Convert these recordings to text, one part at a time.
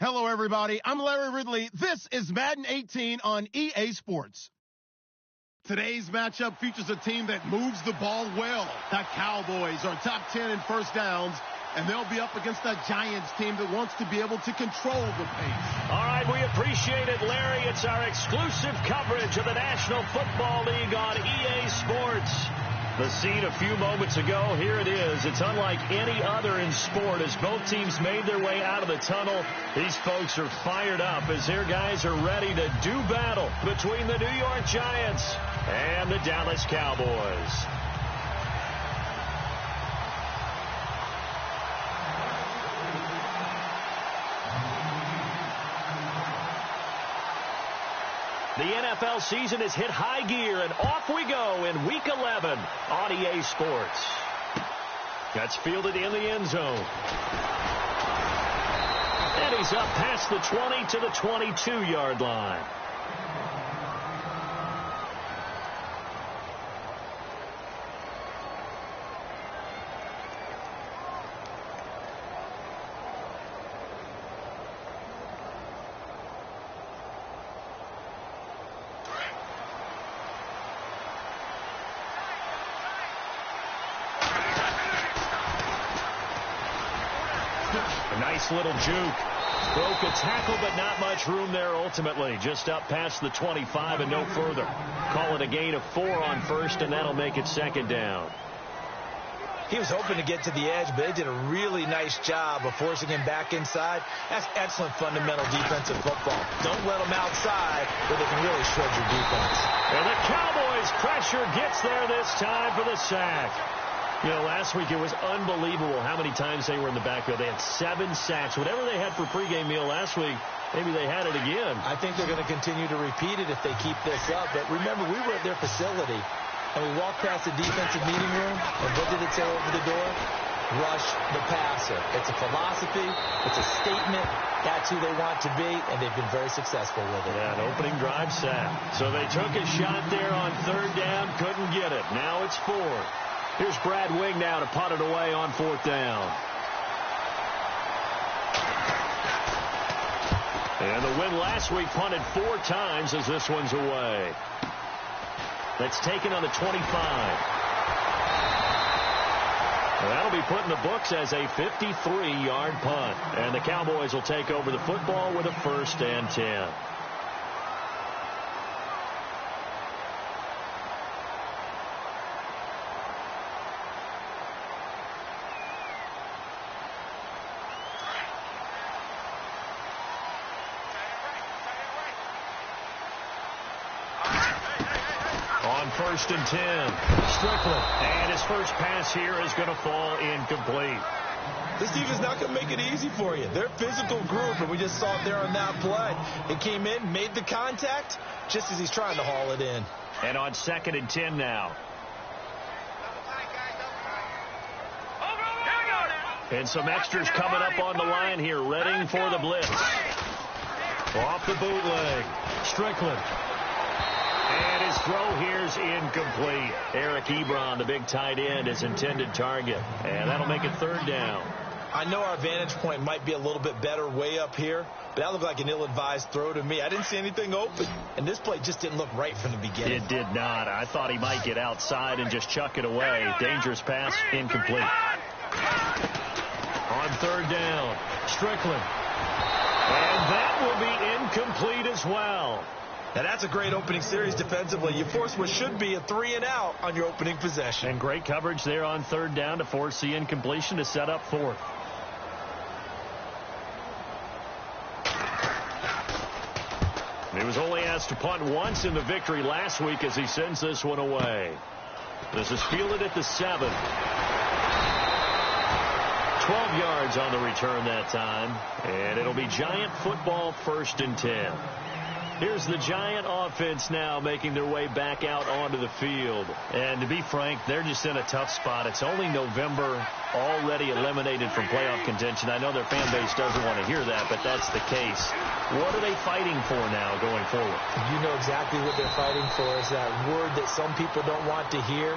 Hello, everybody. I'm Larry Ridley. This is Madden 18 on EA Sports. Today's matchup features a team that moves the ball well. The Cowboys are top 10 in first downs, and they'll be up against a Giants team that wants to be able to control the pace. All right, we appreciate it, Larry. It's our exclusive coverage of the National Football League on EA Sports. The scene a few moments ago, here it is. It's unlike any other in sport as both teams made their way out of the tunnel. These folks are fired up as their guys are ready to do battle between the New York Giants and the Dallas Cowboys. The NFL season has hit high gear, and off we go in Week 11 on EA Sports. That's fielded in the end zone. And he's up past the 20 to the 22-yard line. Nice little juke. Broke a tackle, but not much room there ultimately. Just up past the 25 and no further. Call it a gain of 4 on first, and that'll make it second down. He was hoping to get to the edge, but they did a really nice job of forcing him back inside. That's excellent fundamental defensive football. Don't let them outside where they can really shred your defense. And the Cowboys' pressure gets there this time for the sack. You know, last week it was unbelievable how many times they were in the backfield. They had 7 sacks. Whatever they had for pregame meal last week, maybe they had it again. I think they're going to continue to repeat it if they keep this up. But remember, we were at their facility, and we walked past the defensive meeting room, and what did it say over the door? Rush the passer. It's a philosophy. It's a statement. That's who they want to be, and they've been very successful with it. Yeah, an opening drive sack. So they took a shot there on third down, couldn't get it. Now it's 4. Here's Brad Wing now to punt it away on 4th down. And the win last week punted 4 times as this one's away. That's taken on the 25. Well, that'll be put in the books as a 53-yard punt. And the Cowboys will take over the football with a 1st and 10. On 1st and 10, Strickland. And his first pass here is going to fall incomplete. This defense is not going to make it easy for you. They're a physical group, and we just saw it there on that play. It came in, made the contact, just as he's trying to haul it in. And on 2nd and 10 now. And some extras coming up on the line here, readying for the blitz. Off the bootleg, Strickland. And his throw here's incomplete. Eric Ebron, the big tight end, his intended target. And that'll make it 3rd down. I know our vantage point might be a little bit better way up here, but that looked like an ill-advised throw to me. I didn't see anything open, and this play just didn't look right from the beginning. It did not. I thought he might get outside and just chuck it away. Dangerous pass, incomplete. On 3rd down, Strickland. And that will be incomplete as well. Now that's a great opening series defensively. You force what should be a 3-and-out on your opening possession. And great coverage there on 3rd down to force the incompletion to set up 4th. He was only asked to punt once in the victory last week as he sends this one away. This is fielded at the 7. 12 yards on the return that time. And it'll be Giant football, 1st and 10. Here's the Giant offense now making their way back out onto the field. And to be frank, they're just in a tough spot. It's only November, already eliminated from playoff contention. I know their fan base doesn't want to hear that, but that's the case. What are they fighting for now going forward? You know exactly what they're fighting for. Is that word that some people don't want to hear,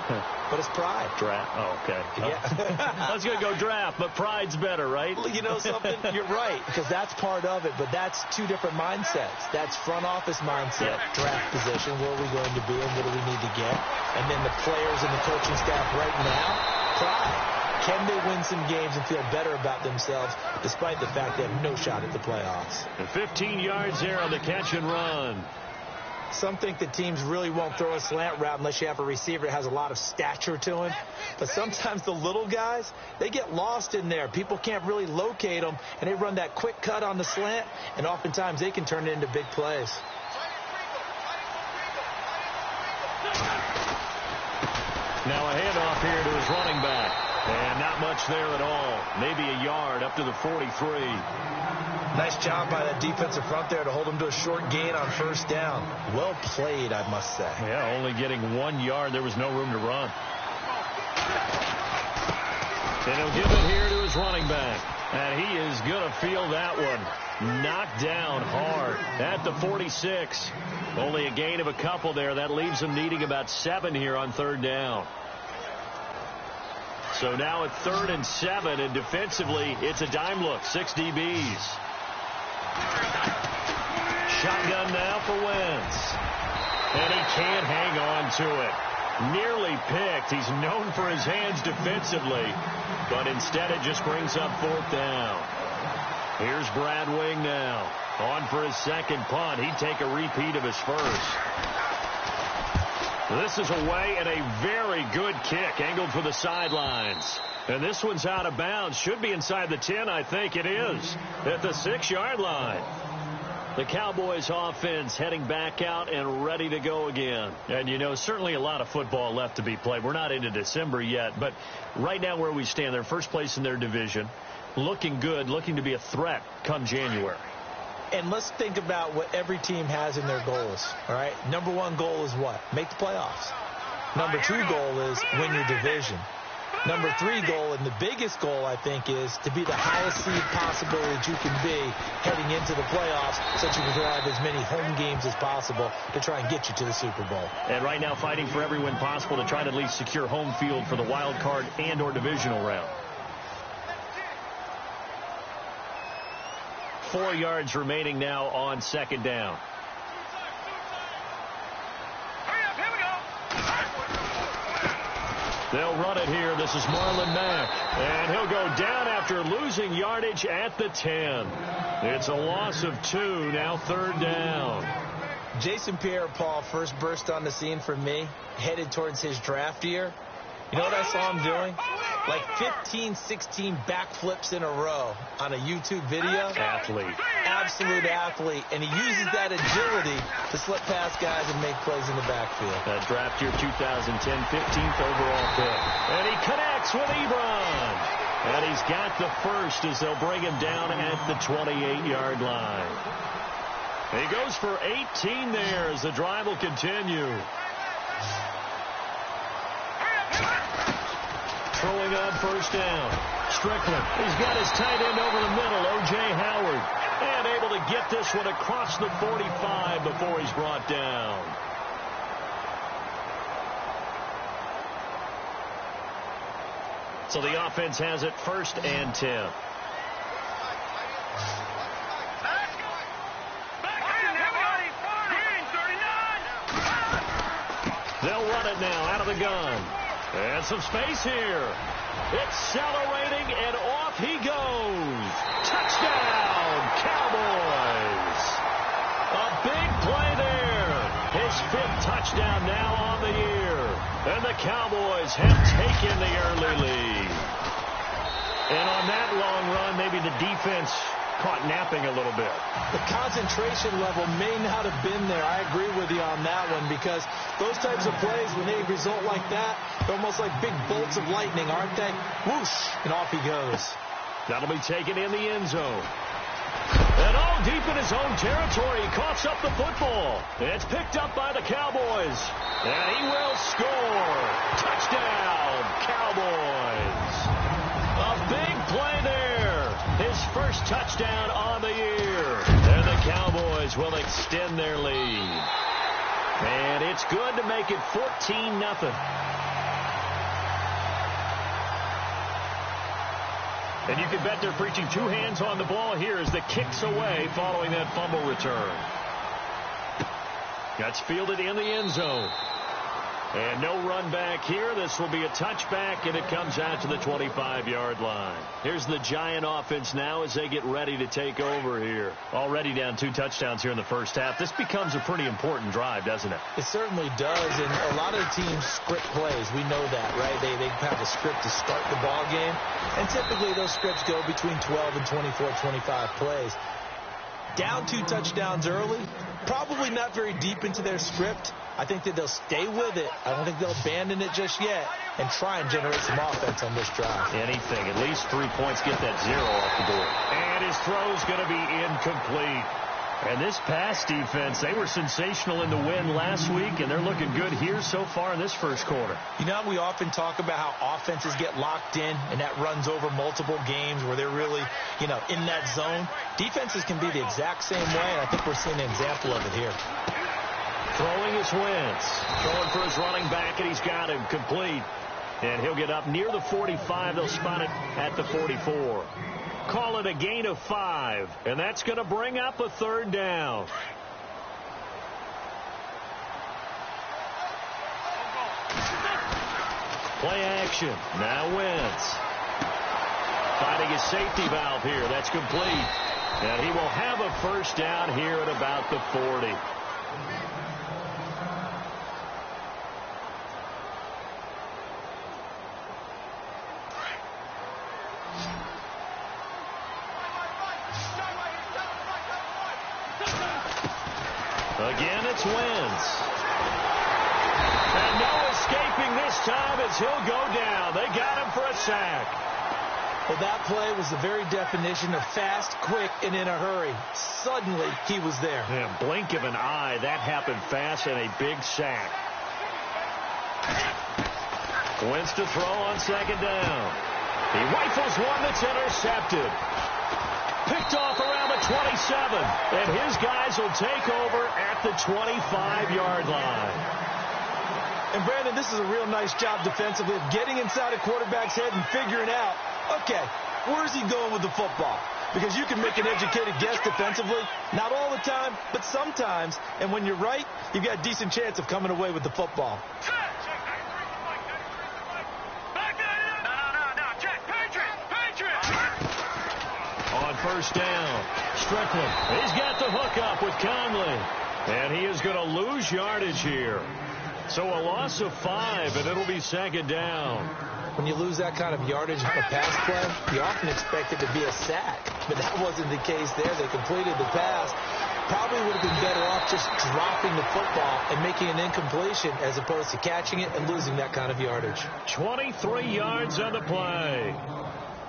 but it's pride. Draft. Oh, okay. Yeah. I was going to go draft, but pride's better, right? You know something? You're right, because that's part of it, but that's two different mindsets. That's front office mindset, draft position, where are we going to be and what do we need to get? And then the players and the coaching staff right now, pride. Can they win some games and feel better about themselves despite the fact they have no shot at the playoffs? And 15 yards there on the catch and run. Some think that teams really won't throw a slant route unless you have a receiver that has a lot of stature to him. But sometimes the little guys, they get lost in there. People can't really locate them, and they run that quick cut on the slant, and oftentimes they can turn it into big plays. Now a handoff here to his running back. And not much there at all. Maybe a yard up to the 43. Nice job by that defensive front there to hold him to a short gain on first down. Well played, I must say. Yeah, only getting 1 yard. There was no room to run. And he'll give it here to his running back. And he is going to feel that one. Knocked down hard at the 46. Only a gain of a couple there. That leaves him needing about 7 here on third down. So now at 3rd and 7, and defensively, it's a dime look. 6 DBs. Shotgun now for Wentz. And he can't hang on to it. Nearly picked. He's known for his hands defensively, but instead it just brings up 4th down. Here's Brad Wing now. On for his second punt. He'd take a repeat of his first. This is away and a very good kick angled for the sidelines. And this one's out of bounds. Should be inside the 10, I think it is. At the 6-yard line. The Cowboys offense heading back out and ready to go again. And, you know, certainly a lot of football left to be played. We're not into December yet, but right now where we stand, they're first place in their division. Looking good, looking to be a threat come January. And let's think about what every team has in their goals, all right? Number 1 goal is what? Make the playoffs. Number 2 goal is win your division. Number 3 goal, and the biggest goal, I think, is to be the highest seed possible that you can be heading into the playoffs so that you can have as many home games as possible to try and get you to the Super Bowl. And right now fighting for every win possible to try to at least secure home field for the wild card and or divisional round. 4 yards remaining now on second down. They'll run it here. This is Marlon Mack. And he'll go down after losing yardage at the 10. It's a loss of 2. Now 3rd down. Jason Pierre-Paul first burst on the scene for me, headed towards his draft year. You know what I saw him doing? Like 15, 16 backflips in a row on a YouTube video. Athlete. Absolute athlete. And he uses that agility to slip past guys and make plays in the backfield. That draft year 2010, 15th overall pick. And he connects with Ebron. And he's got the first as they'll bring him down at the 28-yard line. He goes for 18 there as the drive will continue. Throwing on first down. Strickland. He's got his tight end over the middle, O.J. Howard. And able to get this one across the 45 before he's brought down. So the offense has it 1st and 10. They'll run it now out of the gun. And some space here. Accelerating, and off he goes. Touchdown, Cowboys. A big play there. His 5th touchdown now on the year. And the Cowboys have taken the early lead. And on that long run, maybe the defense caught napping a little bit. The concentration level may not have been there. I agree with you on that one, because those types of plays, when they result like that, they're almost like big bolts of lightning, aren't they? Whoosh, and off he goes. That'll be taken in the end zone. And all deep in his own territory, he coughs up the football. It's picked up by the Cowboys. And he will score. Touchdown, Cowboys. A big play there. His first touchdown on the year. And the Cowboys will extend their lead. And it's good to make it 14-0. And you can bet they're preaching two hands on the ball here as the kick's away following that fumble return. That's fielded in the end zone. And no run back here. This will be a touchback, and it comes out to the 25-yard line. Here's the Giant offense now as they get ready to take over here. Already down 2 touchdowns here in the first half. This becomes a pretty important drive, doesn't it? It certainly does, and a lot of the teams script plays. We know that, right? They have a script to start the ball game, and typically those scripts go between 12 and 24, 25 plays. Down 2 touchdowns early, probably not very deep into their script. I think that they'll stay with it. I don't think they'll abandon it just yet and try and generate some offense on this drive. Anything. At least 3 points. Get that 0 off the board. And his throw's going to be incomplete. And this pass defense, they were sensational in the win last week, and they're looking good here so far in this first quarter. You know, we often talk about how offenses get locked in, and that runs over multiple games where they're really, in that zone. Defenses can be the exact same way, and I think we're seeing an example of it here. Throwing is Wentz. Going for his running back, and he's got him complete. And he'll get up near the 45. They'll spot it at the 44. Call it a gain of 5, and that's going to bring up a 3rd down. Play action. Now Wentz. Finding his safety valve here. That's complete. And he will have a 1st down here at about the 40. Again, it's Wentz. And no escaping this time as he'll go down. They got him for a sack. Well, that play was the very definition of fast, quick, and in a hurry. Suddenly, he was there. Yeah, blink of an eye. That happened fast and a big sack. Wentz to throw on 2nd down. He rifles one that's intercepted. Picked off around the 27, and his guys will take over at the 25-yard line. And, Brandon, this is a real nice job defensively of getting inside a quarterback's head and figuring out, okay, where's he going with the football? Because you can make an educated guess defensively, not all the time, but sometimes. And when you're right, you've got a decent chance of coming away with the football. On 1st down, Strickland. He's got the hook up with Conley. And he is going to lose yardage here. So a loss of 5, and it'll be 2nd down. When you lose that kind of yardage on a pass play, you often expect it to be a sack. But that wasn't the case there. They completed the pass. Probably would have been better off just dropping the football and making an incompletion as opposed to catching it and losing that kind of yardage. 23 yards on the play.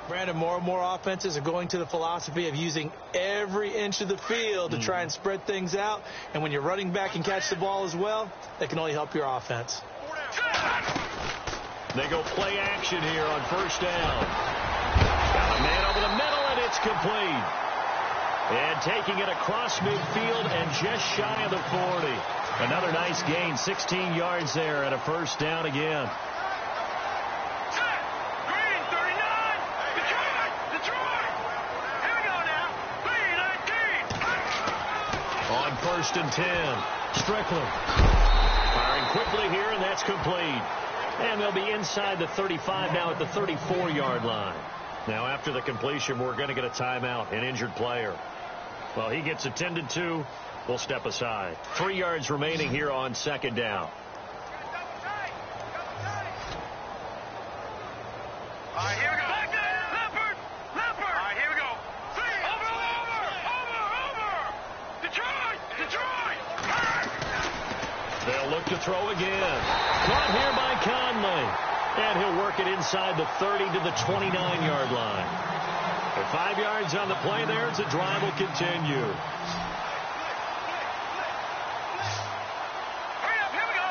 Brandon, more and more offenses are going to the philosophy of using every inch of the field to try and spread things out. And when you're running back and catch the ball as well, that can only help your offense. They go play action here on 1st down. Got a man over the middle, and it's complete. And taking it across midfield and just shy of the 40. Another nice gain, 16 yards there and a 1st down again. On 1st and 10, Strickland. Firing quickly here, and that's complete. And they'll be inside the 35 now at the 34-yard line. Now, after the completion, we're going to get a timeout, an injured player. Well, he gets attended to. We'll step aside. 3 yards remaining here on 2nd down. All right, here we go. Leopard! All right, here we go. Over! Detroit! They'll look to throw again. Caught here by Conley. And he'll work it inside the 30 to the 29-yard line. With 5 yards on the play there, the drive will continue. Hurry up, here we go.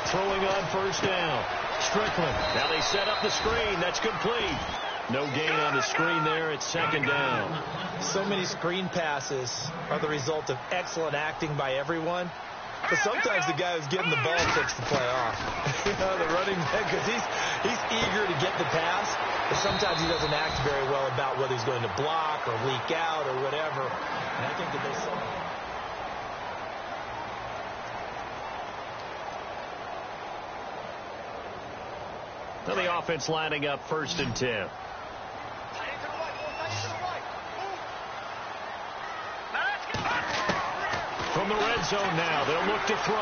Throwing on 1st down. Strickland. Now they set up the screen. That's complete. No gain on the screen there. It's 2nd down. So many screen passes are the result of excellent acting by everyone. But sometimes the guy who's getting the ball takes the play off. The running back, because he's eager to get the pass, but sometimes he doesn't act very well about whether he's going to block or leak out or whatever. And I think that there's some... Now the offense lining up 1st and 10. From the red zone now, they'll look to throw.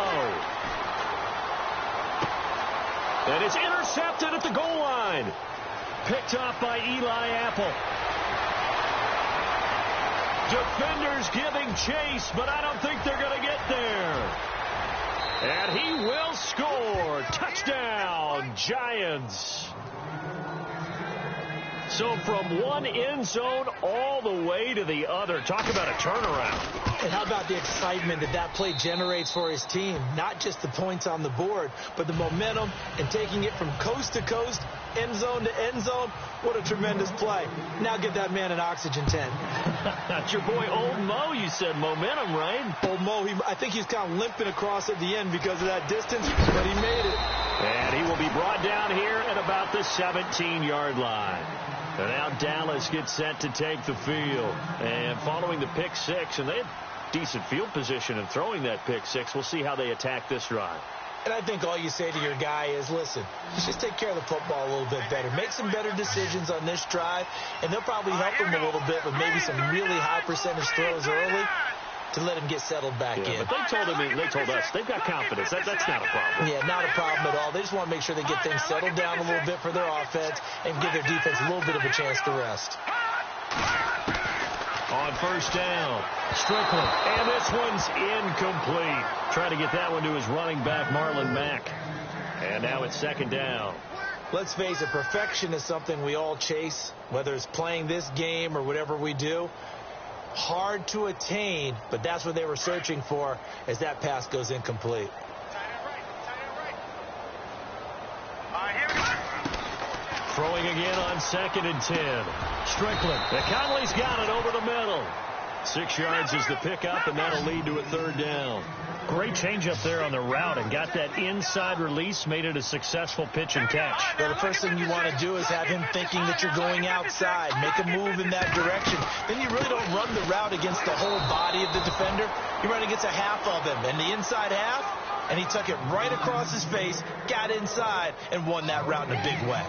And it's intercepted at the goal line. Picked off by Eli Apple. Defenders giving chase, but I don't think they're going to get there. And he will score. Touchdown, Giants. So from one end zone all the way to the other. Talk about a turnaround. And how about the excitement that play generates for his team? Not just the points on the board, but the momentum and taking it from coast to coast, end zone to end zone. What a tremendous play. Now get that man an oxygen tent. That's your boy Old Mo, you said. Momentum, right? Old Mo, I think he's kind of limping across at the end because of that distance, but he made it. And he will be brought down here at about the 17-yard line. And now Dallas gets set to take the field. And following the pick six, and they had decent field position in throwing that pick six. We'll see how they attack this drive. And I think all you say to your guy is, listen, just take care of the football a little bit better. Make some better decisions on this drive, and they'll probably help him a little bit with maybe some really high percentage throws early to let him get settled back in. But they told us they've got confidence. That's not a problem. Yeah, not a problem at all. They just want to make sure they get things settled down a little bit for their offense and give their defense a little bit of a chance to rest. On 1st down, Strickland. And this one's incomplete. Trying to get that one to his running back, Marlon Mack. And now it's 2nd down. Let's face it, perfection is something we all chase, whether it's playing this game or whatever we do. Hard to attain, but that's what they were searching for as that pass goes incomplete. Throwing again on 2nd and 10. Strickland. Conley's got it over the middle. 6 yards is the pickup, and that'll lead to a 3rd down. Great change up there on the route and got that inside release, made it a successful pitch and catch. Well, the first thing you want to do is have him thinking that you're going outside, make a move in that direction. Then you really don't run the route against the whole body of the defender. You run against a half of him, and the inside half, and he took it right across his face, got inside, and won that route in a big way.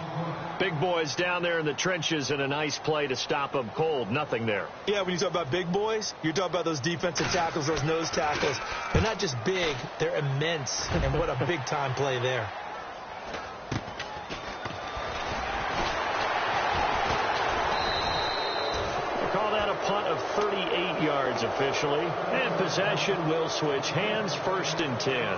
Big boys down there in the trenches, and a nice play to stop them cold. Nothing there. Yeah, when you talk about big boys, you're talking about those defensive tackles, those nose tackles. They're not just big, they're immense. And what a big-time play there. We'll call that a punt of 38 yards officially. And possession will switch hands, 1st and 10.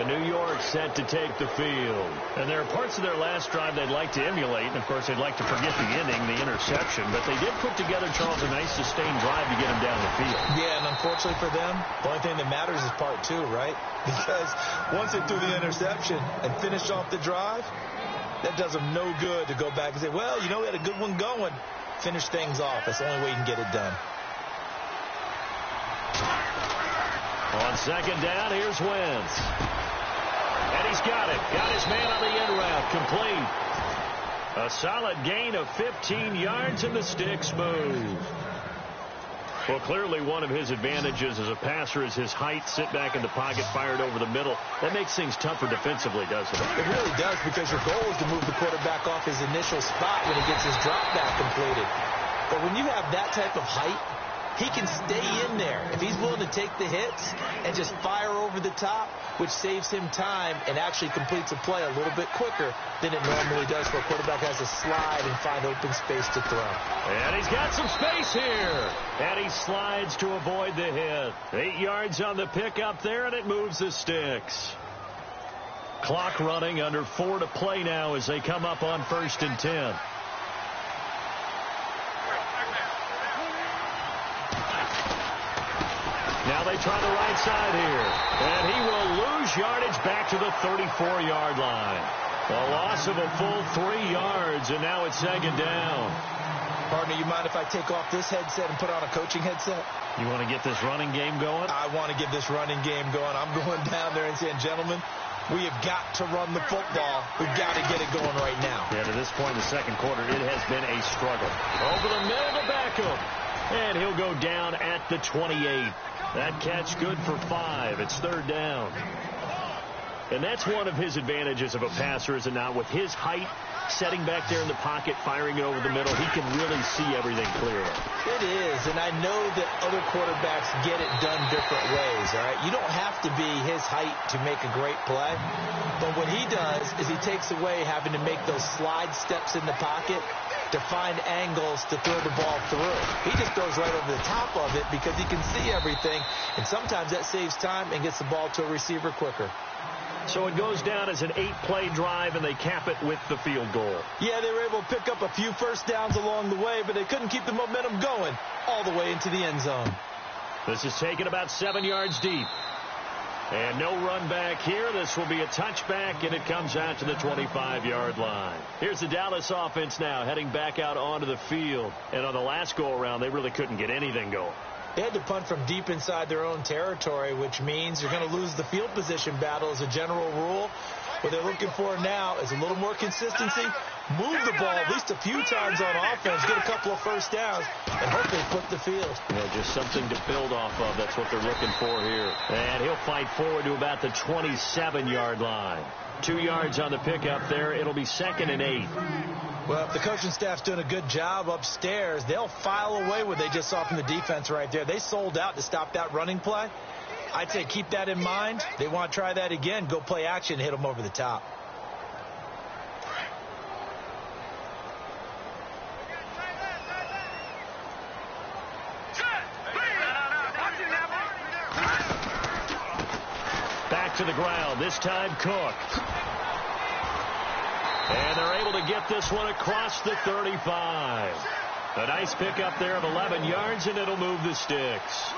New York set to take the field. And there are parts of their last drive they'd like to emulate. And, of course, they'd like to forget the inning, the interception. But they did put together, Charles, a nice sustained drive to get them down the field. Yeah, and unfortunately for them, the only thing that matters is part 2, right? Because once they threw the interception and finished off the drive, that does them no good to go back and say, well, you know, we had a good one going. Finish things off. That's the only way you can get it done. On 2nd down, here's Wentz. And he's got it. Got his man on the end route. Complete. A solid gain of 15 yards, and the sticks move. Well, clearly one of his advantages as a passer is his height. Sit back in the pocket, fired over the middle. That makes things tougher defensively, doesn't it? It really does, because your goal is to move the quarterback off his initial spot when he gets his drop back completed. But when you have that type of height, he can stay in there if he's willing to take the hits and just fire over the top, which saves him time and actually completes a play a little bit quicker than it normally does, where a quarterback has to slide and find open space to throw. And he's got some space here. And he slides to avoid the hit. 8 yards on the pickup there, and it moves the sticks. Clock running, under 4 to play now as they come up on 1st and 10. Now they try the right side here. And he will lose yardage back to the 34-yard line. A loss of a full 3 yards, and now it's 2nd down. Partner, you mind if I take off this headset and put on a coaching headset? You want to get this running game going? I want to get this running game going. I'm going down there and saying, gentlemen, we have got to run the football. We've got to get it going right now. Yeah, to this point in the second quarter, it has been a struggle. Over the middle to Beckham. And he'll go down at the 28. That catch good for 5. It's third down. And that's one of his advantages of a passer, is it not? With his height, setting back there in the pocket, firing it over the middle, he can really see everything clearly. It is, and I know that other quarterbacks get it done different ways, all right? You don't have to be his height to make a great play, but what he does is he takes away having to make those slide steps in the pocket to find angles to throw the ball through. He just throws right over the top of it because he can see everything, and sometimes that saves time and gets the ball to a receiver quicker. So it goes down as an 8-play drive, and they cap it with the field goal. Yeah, they were able to pick up a few first downs along the way, but they couldn't keep the momentum going all the way into the end zone. This is taken about 7 yards deep. And no run back here. This will be a touchback, and it comes out to the 25-yard line. Here's the Dallas offense now heading back out onto the field. And on the last go-around, they really couldn't get anything going. They had to punt from deep inside their own territory, which means you're going to lose the field position battle as a general rule. What they're looking for now is a little more consistency, move the ball at least a few times on offense, get a couple of first downs, and hopefully flip the field. Yeah, just something to build off of. That's what they're looking for here. And he'll fight forward to about the 27-yard line. 2 yards on the pickup there. It'll be 2nd and 8. Well, if the coaching staff's doing a good job upstairs, they'll file away what they just saw from the defense right there. They sold out to stop that running play. I'd say keep that in mind. They want to try that again. Go play action, hit them over the top. Back to the ground. This time Cook. And they're able to get this one across the 35. A nice pickup there of 11 yards, and it'll move the sticks.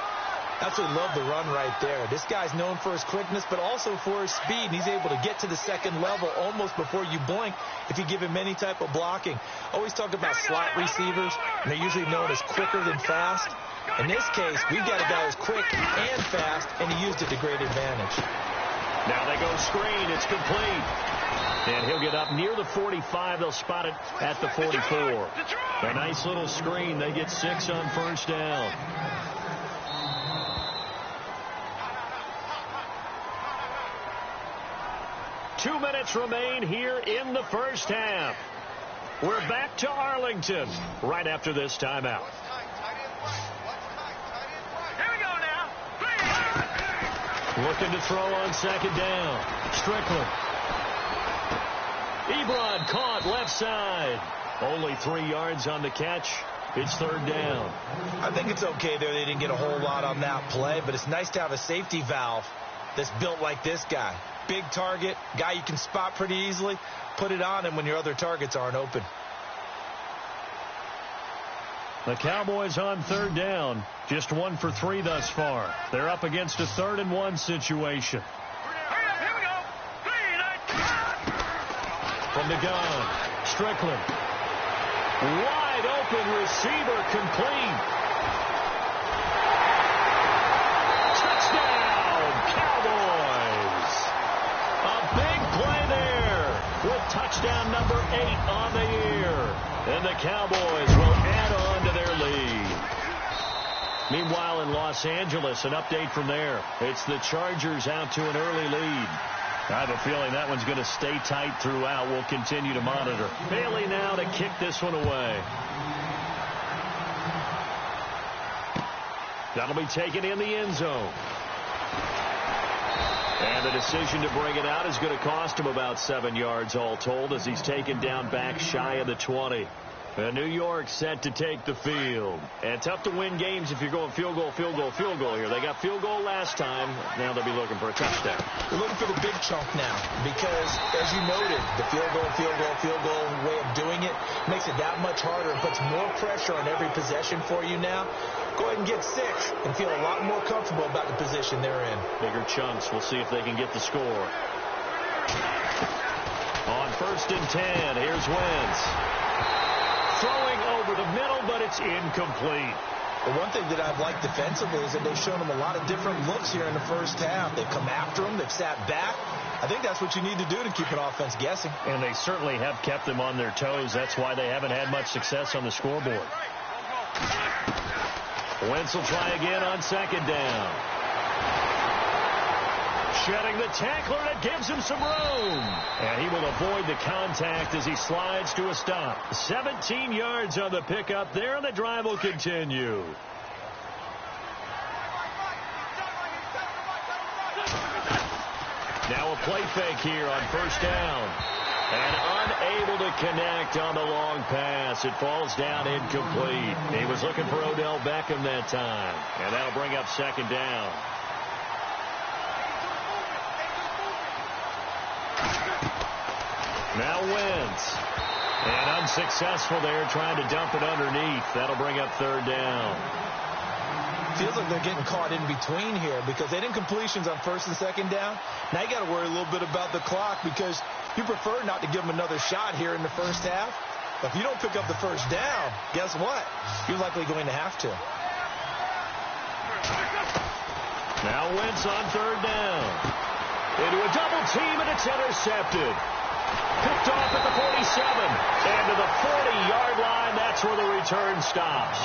Absolutely love the run right there. This guy's known for his quickness, but also for his speed. And he's able to get to the second level almost before you blink if you give him any type of blocking. Always talk about slot receivers, and they're usually known as quicker than fast. In this case, we've got a guy who's quick and fast, and he used it to great advantage. Now they go screen. It's complete. And he'll get up near the 45. They'll spot it at the 44. A nice little screen. They get 6 on first down. Two minutes remain here in the first half. We're back to Arlington right after this timeout. Here we go now. Looking to throw on second down. Strickland. Ebron caught left side. Only 3 yards on the catch. It's third down. I think it's okay there. They didn't get a whole lot on that play, but it's nice to have a safety valve that's built like this guy. Big target, guy you can spot pretty easily. Put it on him when your other targets aren't open. The Cowboys on third down. Just 1 for 3 thus far. They're up against a 3rd and 1 situation. Here we go. From the gun, Strickland. Wide open receiver, complete. Touchdown, Cowboys. A big play there with touchdown number 8 on the year. And the Cowboys will add on to their lead. Meanwhile, in Los Angeles, an update from there. It's the Chargers out to an early lead. I have a feeling that one's going to stay tight throughout. We'll continue to monitor. Bailey now to kick this one away. That'll be taken in the end zone. And the decision to bring it out is going to cost him about 7 yards all told as he's taken down back shy of the 20. And New York set to take the field. And tough to win games if you're going field goal, field goal, field goal here. They got field goal last time. Now they'll be looking for a touchdown. We're looking for the big chunk now because, as you noted, the field goal way of doing it makes it that much harder and puts more pressure on every possession for you now. Go ahead and get 6 and feel a lot more comfortable about the position they're in. Bigger chunks. We'll see if they can get the score. On 1st and 10, here's Wentz. Throwing over the middle, but it's incomplete. Well, one thing that I've liked defensively is that they've shown them a lot of different looks here in the first half. They've come after them. They've sat back. I think that's what you need to do to keep an offense guessing. And they certainly have kept them on their toes. That's why they haven't had much success on the scoreboard. Wentz will try again on second down. Shedding the tackler, that gives him some room. And he will avoid the contact as he slides to a stop. 17 yards on the pickup there, and the drive will continue. Now a play fake here on first down. And unable to connect on the long pass. It falls down incomplete. He was looking for Odell Beckham that time. And that'll bring up second down. Now Wentz. And unsuccessful there, trying to dump it underneath. That'll bring up third down. Feels like they're getting caught in between here because they didn't completions on first and second down. Now you got to worry a little bit about the clock because you prefer not to give them another shot here in the first half. But if you don't pick up the first down, guess what? You're likely going to have to. Now Wentz on third down. Into a double team, and it's intercepted. Picked off at the 47. And to the 40-yard line, that's where the return stops.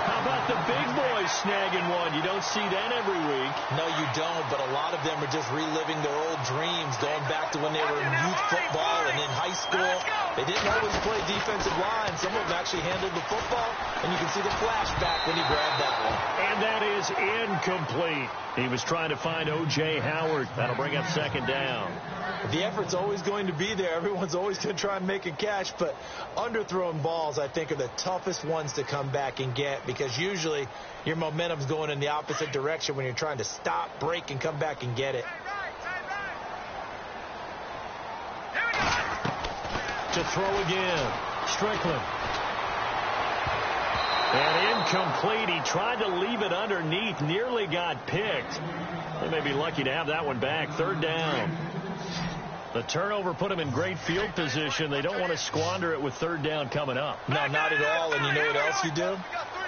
How about the big boys snagging one? You don't see that every week. No, you don't, but a lot of them are just reliving their old dreams, going back to when they were in youth football and in high school. They didn't always play defensive line. Some of them actually handled the football, and you can see the flashback when he grabbed that one. And that is incomplete. He was trying to find O.J. Howard. That'll bring up second down. The effort's always going to be there. Everyone's always going to try and make a catch, but underthrown balls, I think, are the toughest ones to come back and get because usually your momentum's going in the opposite direction when you're trying to stop, break, and come back and get it. To throw again. Strickland. And incomplete. He tried to leave it underneath. Nearly got picked. They may be lucky to have that one back. Third down. The turnover put them in great field position. They don't want to squander it with third down coming up. No, not at all. And you know what else you do?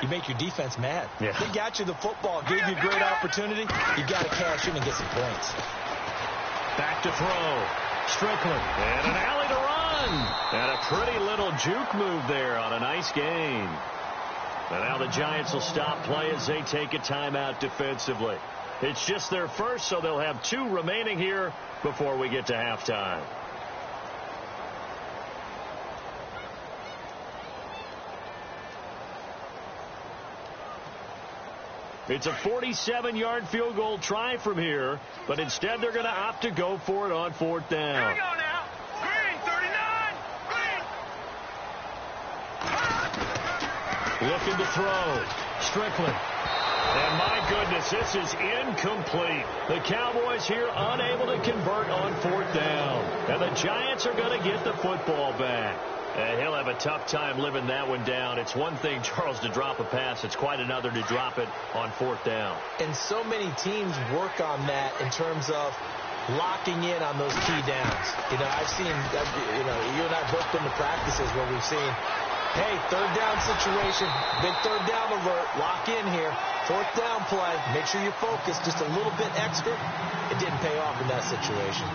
You make your defense mad. Yeah. They got you the football, gave you a great opportunity. You got to cash in and get some points. Back to throw. Strickland. And an alley to run. And a pretty little juke move there on a nice gain. And now the Giants will stop play as they take a timeout defensively. It's just their first, so they'll have 2 remaining here before we get to halftime. It's a 47-yard field goal try from here, but instead they're going to opt to go for it on fourth down. Here we go now. Green, 39. Green. Looking to throw. Strickland. And my goodness, this is incomplete. The Cowboys here unable to convert on fourth down. And the Giants are going to get the football back. And he'll have a tough time living that one down. It's one thing, Charles, to drop a pass. It's quite another to drop it on fourth down. And so many teams work on that in terms of locking in on those key downs. You know, I've seen, you and I both been to practices where we've seen, hey, third down situation, big third down alert, lock in here. Fourth down play, make sure you focus just a little bit extra. It didn't pay off in that situation.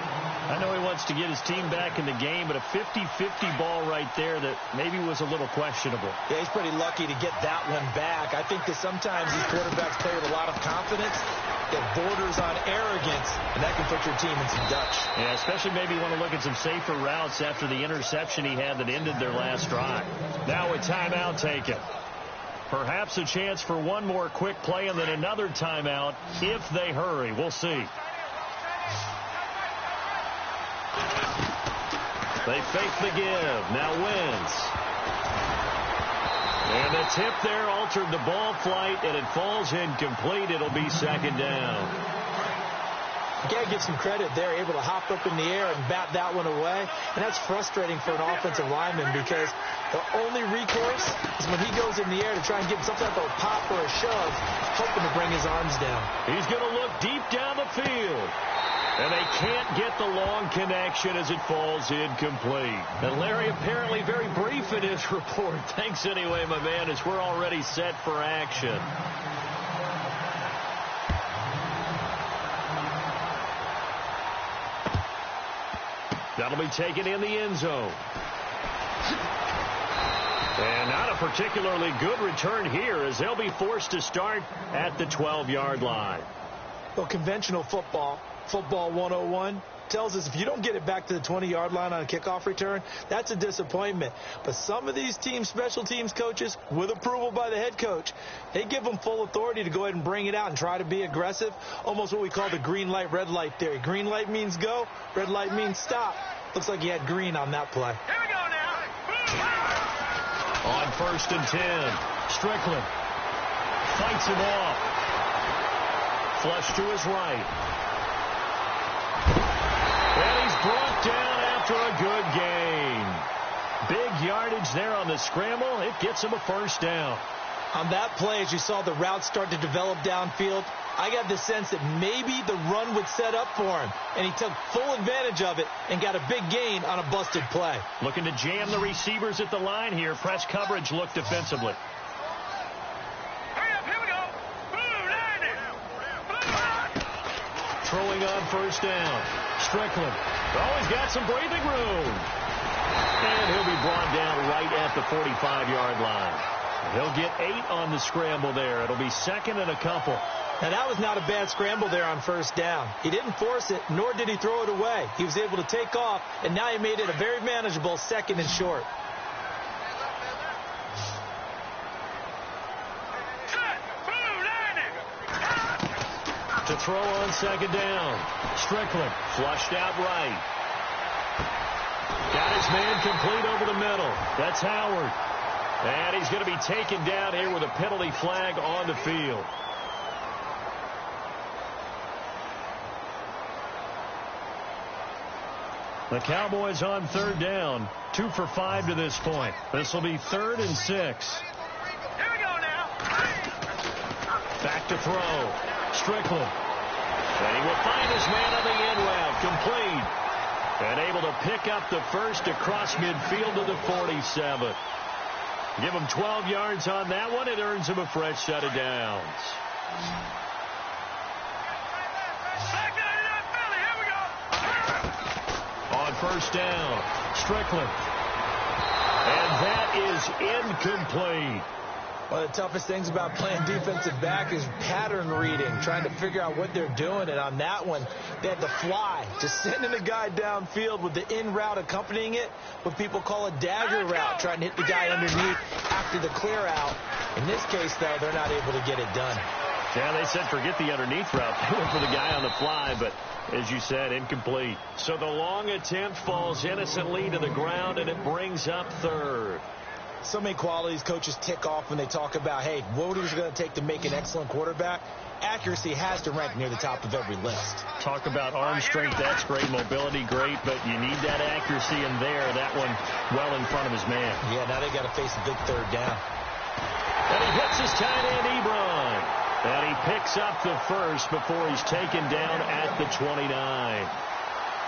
I know he wants to get his team back in the game, but a 50-50 ball right there that maybe was a little questionable. Yeah, he's pretty lucky to get that one back. I think that sometimes these quarterbacks play with a lot of confidence that borders on arrogance, and that can put your team in some Dutch. Yeah, especially maybe you want to look at some safer routes after the interception he had that ended their last drive. Now a timeout taken. Perhaps a chance for one more quick play and then another timeout if they hurry. We'll see. They fake the give. Now Wentz. And the tip there altered the ball flight, and it falls incomplete. It'll be second down. You got to give some credit there, able to hop up in the air and bat that one away. And that's frustrating for an offensive lineman because the only recourse is when he goes in the air to try and get some type of pop or a shove, hoping to bring his arms down. He's going to look deep down the field. And they can't get the long connection as it falls incomplete. And Larry apparently very brief in his report. Thanks anyway, my man, as we're already set for action. That'll be taken in the end zone. And not a particularly good return here as they'll be forced to start at the 12-yard line. Well, conventional football 101, tells us if you don't get it back to the 20-yard line on a kickoff return, that's a disappointment. But some of these teams, special teams coaches, with approval by the head coach, they give them full authority to go ahead and bring it out and try to be aggressive, almost what we call the green light, red light theory. Green light means go, red light means stop. Looks like he had green on that play. Here we go now. On 1st and 10, Strickland fights him off. Flush to his right. And he's brought down after a good gain. Big yardage there on the scramble. It gets him a first down. On that play, as you saw the route start to develop downfield, I got the sense that maybe the run would set up for him, and he took full advantage of it and got a big gain on a busted play. Looking to jam the receivers at the line here. Press coverage look defensively. Hurry up, here we go. Blue line. Throwing on first down. Strickland. Oh, he's got some breathing room. And he'll be brought down right at the 45-yard line. He'll get 8 on the scramble there. It'll be second and a couple. Now, that was not a bad scramble there on first down. He didn't force it, nor did he throw it away. He was able to take off, and now he made it a very manageable second and short. To throw on second down. Strickland flushed out right. Got his man complete over the middle. That's Howard. And he's going to be taken down here with a penalty flag on the field. The Cowboys on third down. 2 for 5 to this point. This will be 3rd and 6. Here we go now. Back to throw. Strickland. And he will find his man on the end route. Complete. And able to pick up the first across midfield to the 47. Give him 12 yards on that one. It earns him a fresh set of downs. On first down, Strickland. And that is incomplete. One of the toughest things about playing defensive back is pattern reading, trying to figure out what they're doing. And on that one, they had to fly, just sending a guy downfield with the in route accompanying it, what people call a dagger route, trying to hit the guy underneath after the clear out. In this case, though, they're not able to get it done. Yeah, they said forget the underneath route. They went for the guy on the fly, but as you said, incomplete. So the long attempt falls innocently to the ground, and it brings up 3rd. So many qualities coaches tick off when they talk about, hey, what is it going to take to make an excellent quarterback? Accuracy has to rank near the top of every list. Talk about arm strength, that's great. Mobility, great, but you need that accuracy in there. That one well in front of his man. Yeah, now they got to face a big 3rd down. And he hits his tight end, Ebron. And he picks up the first before he's taken down at the 29.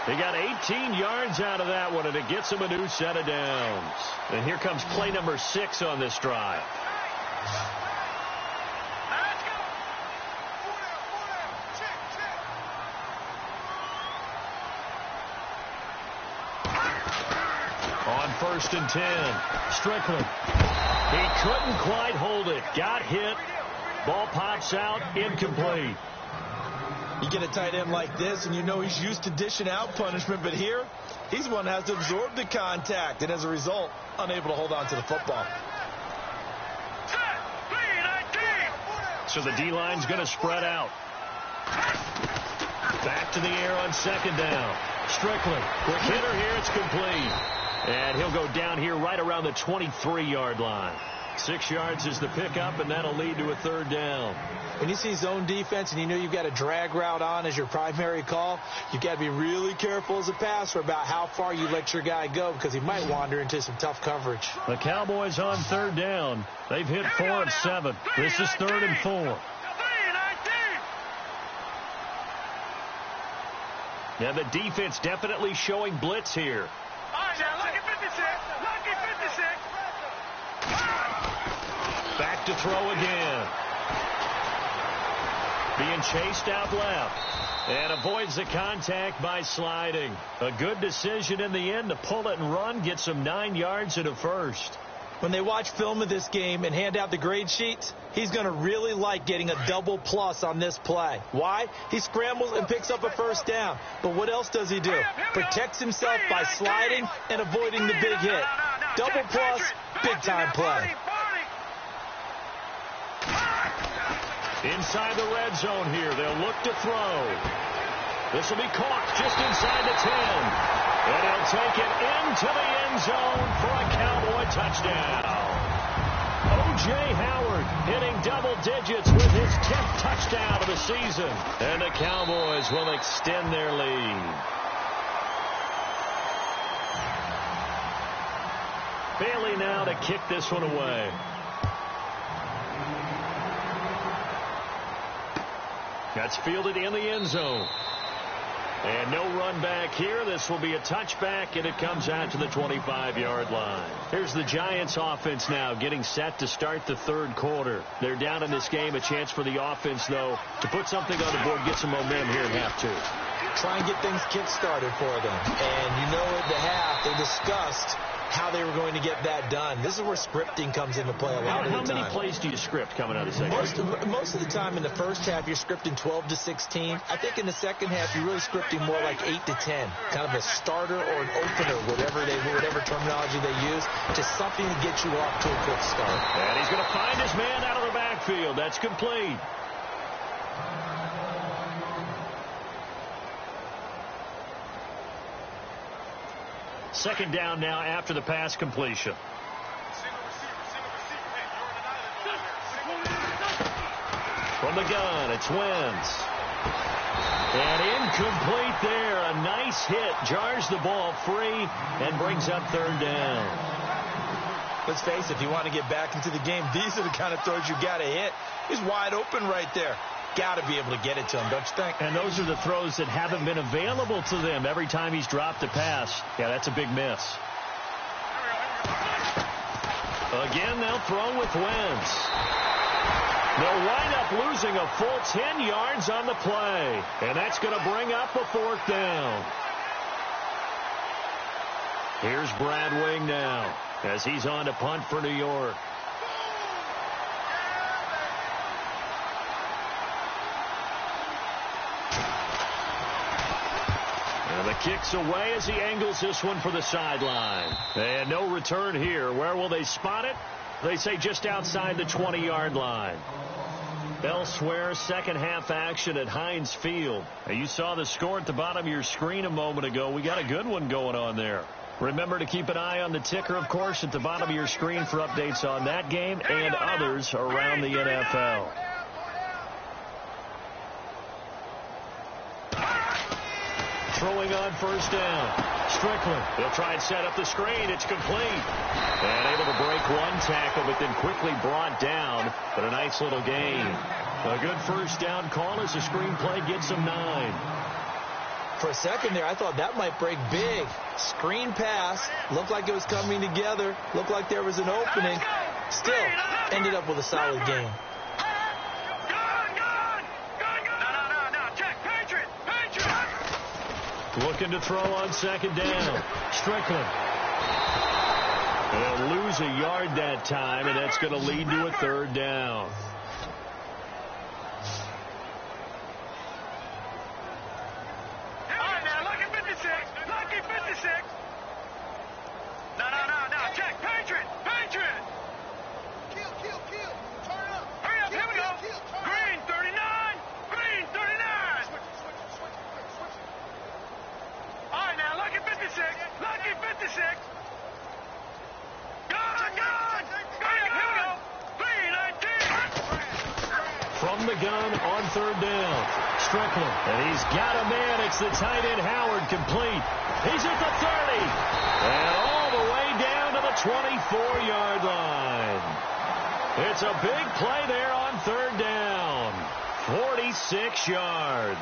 He got 18 yards out of that one, and it gets him a new set of downs. And here comes play number 6 on this drive. On 1st and 10, Strickland. He couldn't quite hold it. Got hit. Ball pops out, incomplete. You get a tight end like this, and you know he's used to dishing out punishment, but here, he's one that has to absorb the contact, and as a result, unable to hold on to the football. So the D-line's going to spread out. Back to the air on second down. Strickland, quick hitter here, it's complete. And he'll go down here right around the 23-yard line. 6 yards is the pickup, and that'll lead to a 3rd down. When you see zone defense and you know you've got a drag route on as your primary call, you've got to be really careful as a passer about how far you let your guy go because he might wander into some tough coverage. The Cowboys on 3rd down. They've hit 4 of 7. This is 3rd and 4. And the defense definitely showing blitz here. All right, now, lucky 56. Lucky 56. Back to throw again. Being chased out left. And avoids the contact by sliding. A good decision in the end to pull it and run. Gets him 9 yards and a first. When they watch film of this game and hand out the grade sheets, he's going to really like getting a double plus on this play. Why? He scrambles and picks up a first down. But what else does he do? Protects himself by sliding and avoiding the big hit. Double plus, big-time play. Inside the red zone here. They'll look to throw. This will be caught just inside the 10. And he'll take it into the end zone for a Cowboy touchdown. O.J. Howard hitting double digits with his 10th touchdown of the season. And the Cowboys will extend their lead. Bailey now to kick this one away. That's fielded in the end zone. And no run back here. This will be a touchback, and it comes out to the 25-yard line. Here's the Giants offense now getting set to start the third quarter. They're down in this game. A chance for the offense, though, to put something on the board, get some momentum here at half two. Try and get things kick-started for them. And you know at the half, they discussed how they were going to get that done. This is where scripting comes into play a lot of the time. How many plays do you script coming out of the second? Most of the time in the first half, you're scripting 12 to 16. I think in the second half, you're really scripting more like 8 to 10. Kind of a starter or an opener, whatever terminology they use, just something to get you off to a quick start. And he's going to find his man out of the backfield. That's complete. Second down now after the pass completion. From the gun, it's Wentz. And incomplete there. A nice hit. Jars the ball free and brings up third down. Let's face it, if you want to get back into the game, these are the kind of throws you got to hit. He's wide open right there. Got to be able to get it to him, don't you think? And those are the throws that haven't been available to them every time he's dropped a pass. Yeah, that's a big miss. Again, they'll throw with Wentz. They'll wind up losing a full 10 yards on the play. And that's going to bring up a fourth down. Here's Brad Wing now as he's on to punt for New York. And the kick's away as he angles this one for the sideline. And no return here. Where will they spot it? They say just outside the 20-yard line. Elsewhere, second half action at Heinz Field. And you saw the score at the bottom of your screen a moment ago. We got a good one going on there. Remember to keep an eye on the ticker, of course, at the bottom of your screen for updates on that game and others around the NFL. Throwing on first down. Strickland. He'll try and set up the screen. It's complete. And able to break one tackle, but then quickly brought down. But a nice little gain. A good first down call as the screenplay gets him 9. For a second there, I thought that might break big. Screen pass. Looked like it was coming together. Looked like there was an opening. Still, ended up with a solid game. Looking to throw on second down. Strickland. They'll lose a yard that time, and that's going to lead to a third down. From the gun on third down. Strickland. And he's got a man. It's the tight end Howard complete. He's at the 30. And all the way down to the 24-yard line. It's a big play there on third down. 46 yards.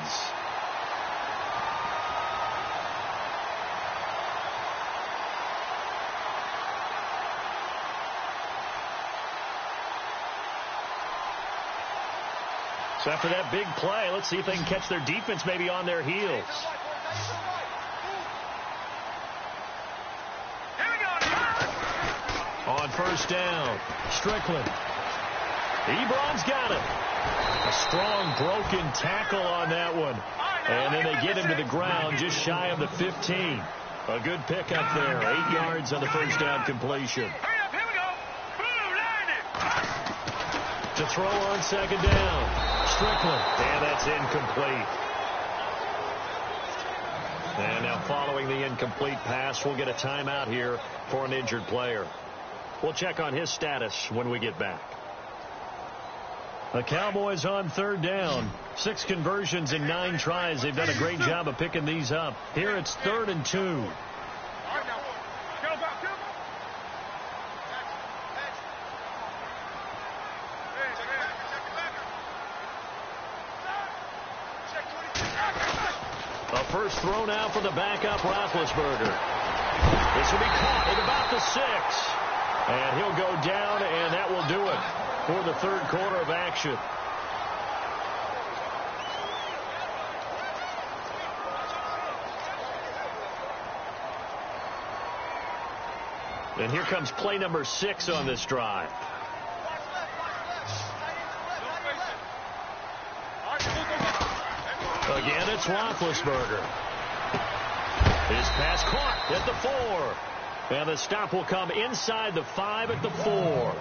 So after that big play, let's see if they can catch their defense maybe on their heels. On first down, Strickland. Ebron's got it. A strong broken tackle on that one. And then they get him to the ground just shy of the 15. A good pickup there. 8 yards on the first down completion. To throw on second down. Strickland. And that's incomplete. And now following the incomplete pass, we'll get a timeout here for an injured player. We'll check on his status when we get back. The Cowboys on third down. 6 conversions in 9 tries. They've done a great job of picking these up. Here it's 3rd and 2. A first throw now for the backup Roethlisberger. This will be caught at about the 6. And he'll go down, and that will do it for the third quarter of action. And here comes play number 6 on this drive. Again, it's Roethlisberger. His pass caught at the 4. And the stop will come inside the 5 at the 4.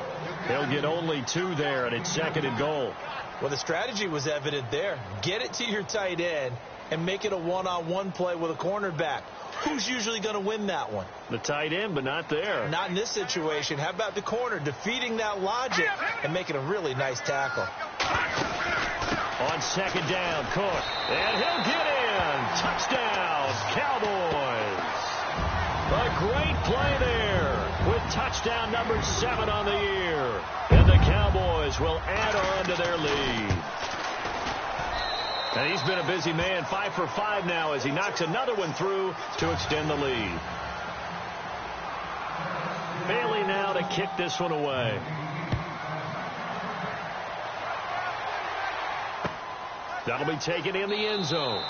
He'll get only 2 there, and it's 2nd and goal. Well, the strategy was evident there. Get it to your tight end and make it a one-on-one play with a cornerback. Who's usually going to win that one? The tight end, but not there. Not in this situation. How about the corner defeating that logic and making a really nice tackle? On second down, Cook. And he'll get in. Touchdown, Cowboys. A great play there with touchdown number 7 on the year. And the Cowboys will add on to their lead. And he's been a busy man, 5 for 5 now as he knocks another one through to extend the lead. Bailey now to kick this one away. That'll be taken in the end zone.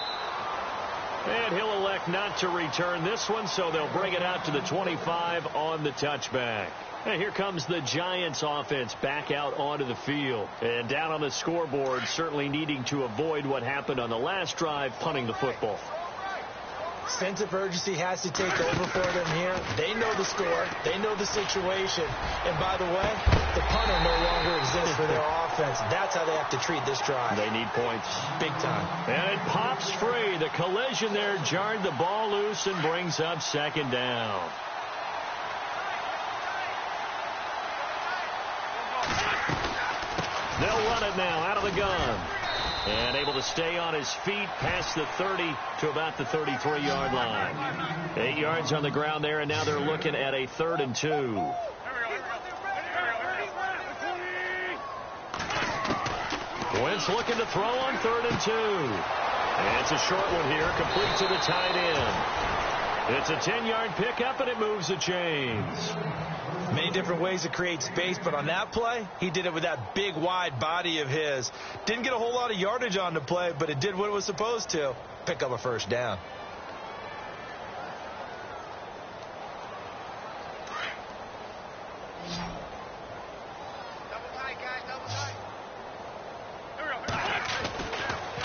And he'll elect not to return this one, so they'll bring it out to the 25 on the touchback. And here comes the Giants offense back out onto the field. And down on the scoreboard, certainly needing to avoid what happened on the last drive, punting the football. Sense of urgency has to take over for them here. They know the score. They know the situation. And by the way, the punter no longer exists for their offense. That's how they have to treat this drive. They need points. Big time. And it pops free. The collision there jarred the ball loose and brings up 2nd down. They'll run it now out of the gun. And able to stay on his feet past the 30 to about the 33-yard line. 8 yards on the ground there, and now they're looking at a 3rd and 2. Wentz looking to throw on 3rd and 2. And it's a short one here, complete to the tight end. It's a 10-yard pickup, and it moves the chains. Many different ways to create space, but on that play, he did it with that big, wide body of his. Didn't get a whole lot of yardage on the play, but it did what it was supposed to. Pick up a first down.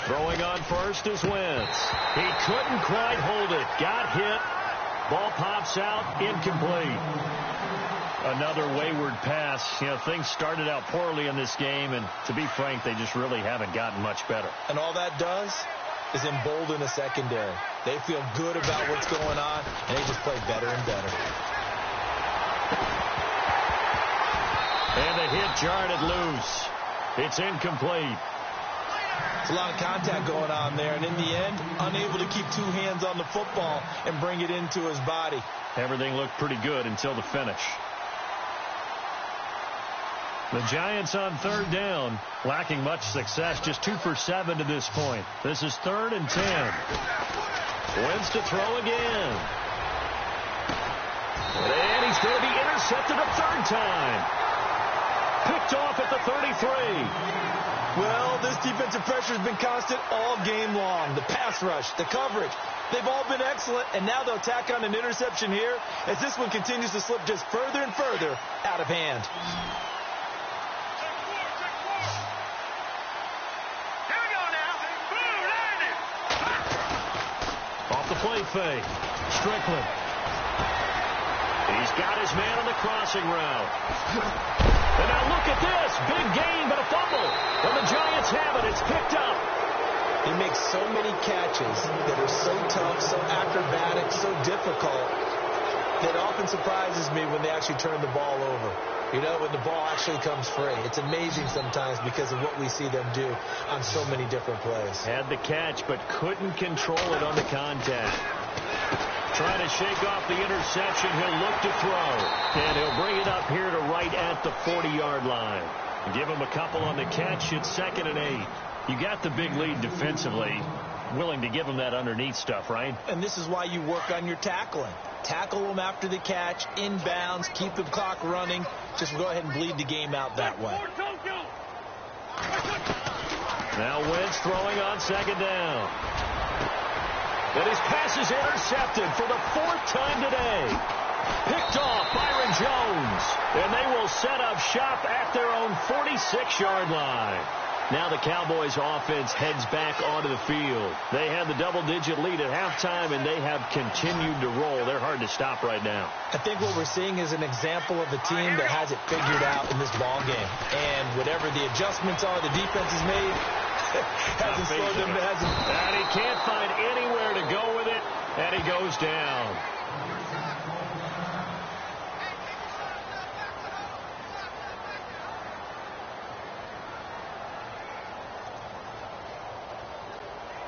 Throwing on first is Wentz. He couldn't quite hold it. Got hit. Ball pops out. Incomplete. Another wayward pass. You know, things started out poorly in this game, and to be frank, they just really haven't gotten much better. And all that does is embolden the secondary. They feel good about what's going on, and they just play better and better. And the hit jarred it loose. It's incomplete. It's a lot of contact going on there, and in the end, unable to keep 2 hands on the football and bring it into his body. Everything looked pretty good until the finish. The Giants on 3rd down, lacking much success, just 2 for 7 to this point. This is 3rd and 10. Wentz to throw again. And he's going to be intercepted a 3rd time. Picked off at the 33. Well, this This defensive pressure has been constant all game long. The pass rush, the coverage, they've all been excellent, and now they'll tack on an interception here as this one continues to slip just further and further out of hand. Here we go now. Boom, landed. Off the play fake. Strickland. He's got his man on the crossing route. And now look at this. Big gain, but a fumble. And the Giants have it. It's picked up. He makes so many catches that are so tough, so acrobatic, so difficult, that often surprises me when they actually turn the ball over. You know, when the ball actually comes free. It's amazing sometimes because of what we see them do on so many different plays. Had the catch, but couldn't control it on the contact. Trying to shake off the interception. He'll look to throw. And he'll bring it up here to right at the 40-yard line. Give him a couple on the catch. It's 2nd and 8. You got the big lead defensively. Willing to give him that underneath stuff, right? And this is why you work on your tackling. Tackle them after the catch, inbounds, keep the clock running. Just go ahead and bleed the game out that way. Now Wentz throwing on 2nd down. And his pass is intercepted for the 4th time today. Picked off Byron Jones. And they will set up shop at their own 46-yard line. Now the Cowboys offense heads back onto the field. They had the double-digit lead at halftime, and they have continued to roll. They're hard to stop right now. I think what we're seeing is an example of a team that has it figured out in this ball game. And whatever the adjustments are the defense has made, hasn't slowed them. And he can't find anywhere to go with it, and he goes down.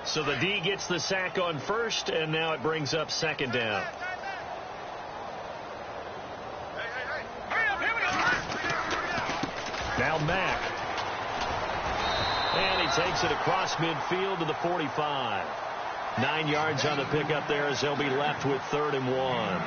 So the D gets the sack on 1st, and now it brings up 2nd down. Now Mack. And he takes it across midfield to the 45. 9 yards on the pickup there as they'll be left with 3rd and 1.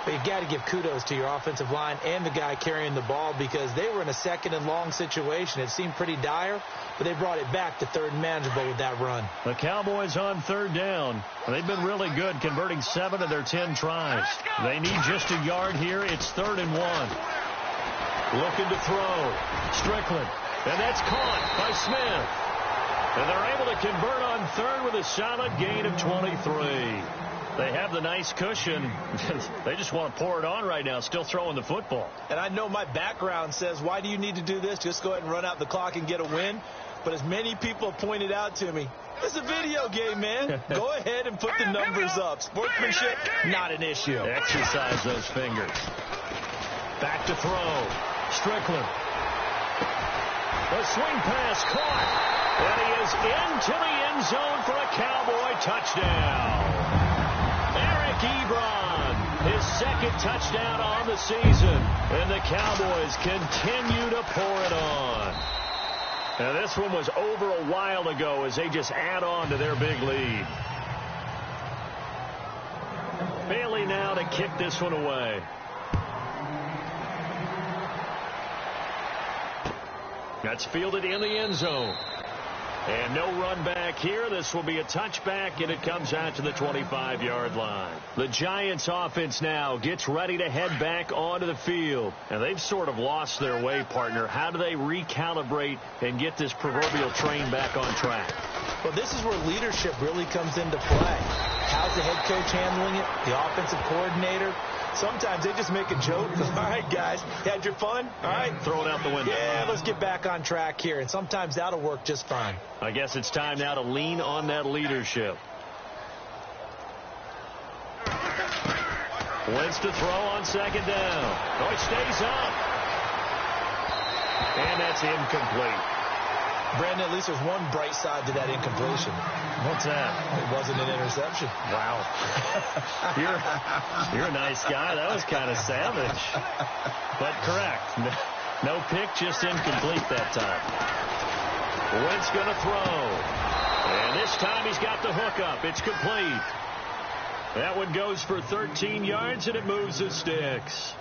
But you've got to give kudos to your offensive line and the guy carrying the ball because they were in a 2nd and long situation. It seemed pretty dire, but they brought it back to 3rd and manageable with that run. The Cowboys on 3rd down. They've been really good, converting 7 of their 10 tries. They need just a yard here. It's 3rd and 1. Looking to throw. Strickland. And that's caught by Smith. And they're able to convert on 3rd with a solid gain of 23. They have the nice cushion. They just want to pour it on right now, still throwing the football. And I know my background says, why do you need to do this? Just go ahead and run out the clock and get a win. But as many people pointed out to me, it's a video game, man. Go ahead and put the numbers up. Sportsmanship, not an issue. Exercise those fingers. Back to throw. Strickland. The swing pass caught. And he is into the end zone for a Cowboy touchdown. Eric Ebron, his 2nd touchdown on the season. And the Cowboys continue to pour it on. Now this one was over a while ago as they just add on to their big lead. Bailey now to kick this one away. That's fielded in the end zone. And no run back here. This will be a touchback, and it comes out to the 25-yard line. The Giants offense now gets ready to head back onto the field. And they've sort of lost their way, partner. How do they recalibrate and get this proverbial train back on track? Well, this is where leadership really comes into play. How's the head coach handling it? The offensive coordinator? Sometimes they just make a joke. All right, guys, had your fun? All right. Throw it out the window. Yeah, let's get back on track here. And sometimes that'll work just fine. I guess it's time now to lean on that leadership. Wentz to throw on 2nd down. Oh, he stays up. And that's incomplete. Brandon, at least there's one bright side to that incompletion. What's that? It wasn't an interception. Wow. You're a nice guy. That was kind of savage. But correct. No pick, just incomplete that time. Wentz going to throw. And this time he's got the hook up. It's complete. That one goes for 13 yards, and it moves the sticks.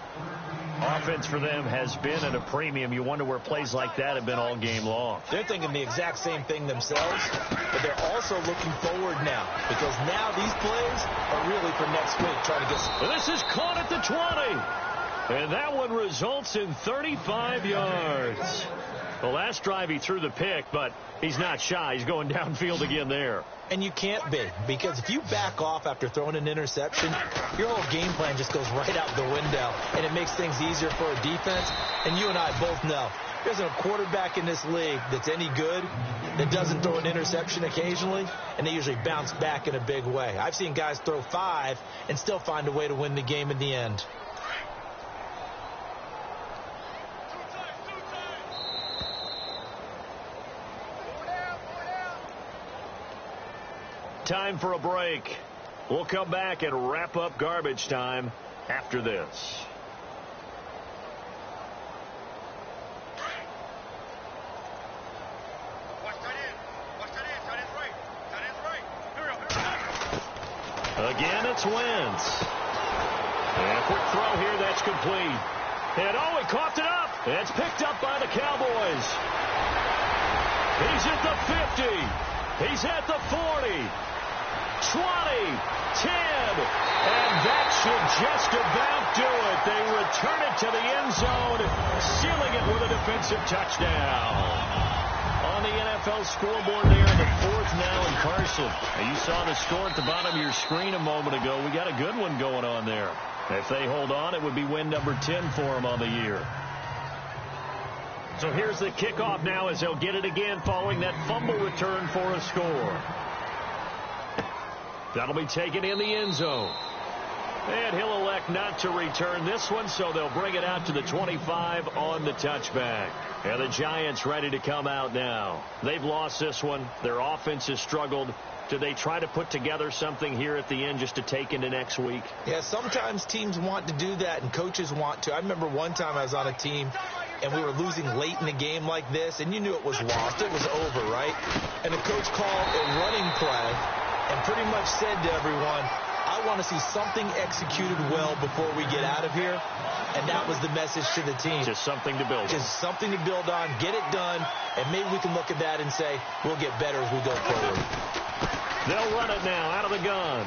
Offense for them has been at a premium. You wonder where plays like that have been all game long. They're thinking the exact same thing themselves, but they're also looking forward now because now these plays are really for next week trying to get some. This is caught at the 20. And that one results in 35 yards. The last drive he threw the pick, but he's not shy. He's going downfield again there. And you can't be, because if you back off after throwing an interception, your whole game plan just goes right out the window, and it makes things easier for a defense. And you and I both know there's a quarterback in this league that's any good that doesn't throw an interception occasionally, and they usually bounce back in a big way. I've seen guys throw 5 and still find a way to win the game in the end. Time for a break. We'll come back and wrap up garbage time after this. Again, it's Wentz. And a quick throw here, that's complete. And he coughed it up. It's picked up by the Cowboys. He's at the 50. He's at the 40. 20, 10, and that should just about do it. They return it to the end zone, sealing it with a defensive touchdown. On the NFL scoreboard there, the 4th now in Carson. And you saw the score at the bottom of your screen a moment ago. We got a good one going on there. If they hold on, it would be win number 10 for them on the year. So here's the kickoff now as they'll get it again following that fumble return for a score. That'll be taken in the end zone. And he'll elect not to return this one, so they'll bring it out to the 25 on the touchback. And the Giants ready to come out now. They've lost this one. Their offense has struggled. Do they try to put together something here at the end just to take into next week? Yeah, sometimes teams want to do that and coaches want to. I remember one time I was on a team and we were losing late in a game like this, and you knew it was lost. It was over, right? And the coach called a running play and pretty much said to everyone, I want to see something executed well before we get out of here. And that was the message to the team. Just something to build on. Just something to build on, get it done, and maybe we can look at that and say, we'll get better as we go forward. They'll run it now out of the gun.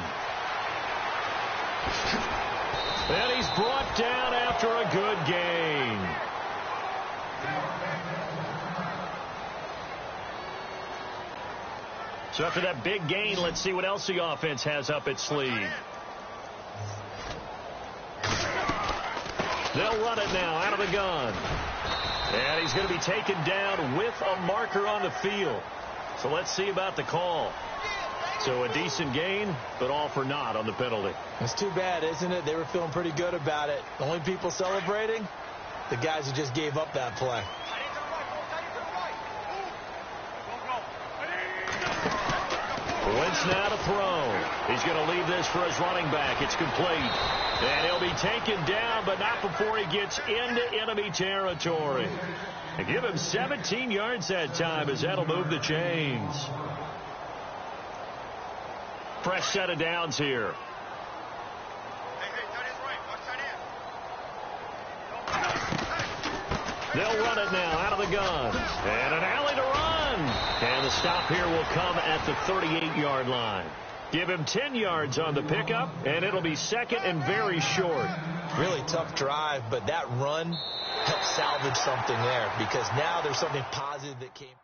And he's brought down after a good gain. So after that big gain, let's see what else the offense has up its sleeve. They'll run it now out of the gun. And he's going to be taken down with a marker on the field. So let's see about the call. So a decent gain, but all for naught on the penalty. It's too bad, isn't it? They were feeling pretty good about it. The only people celebrating, the guys who just gave up that play. Wentz now to throw. He's going to leave this for his running back. It's complete. And he'll be taken down, but not before he gets into enemy territory. And give him 17 yards that time as that'll move the chains. Fresh set of downs here. They'll run it now out of the gun. And an alley to run. And the stop here will come at the 38-yard line. Give him 10 yards on the pickup, and it'll be second and very short. Really tough drive, but that run helped salvage something there because now there's something positive that came.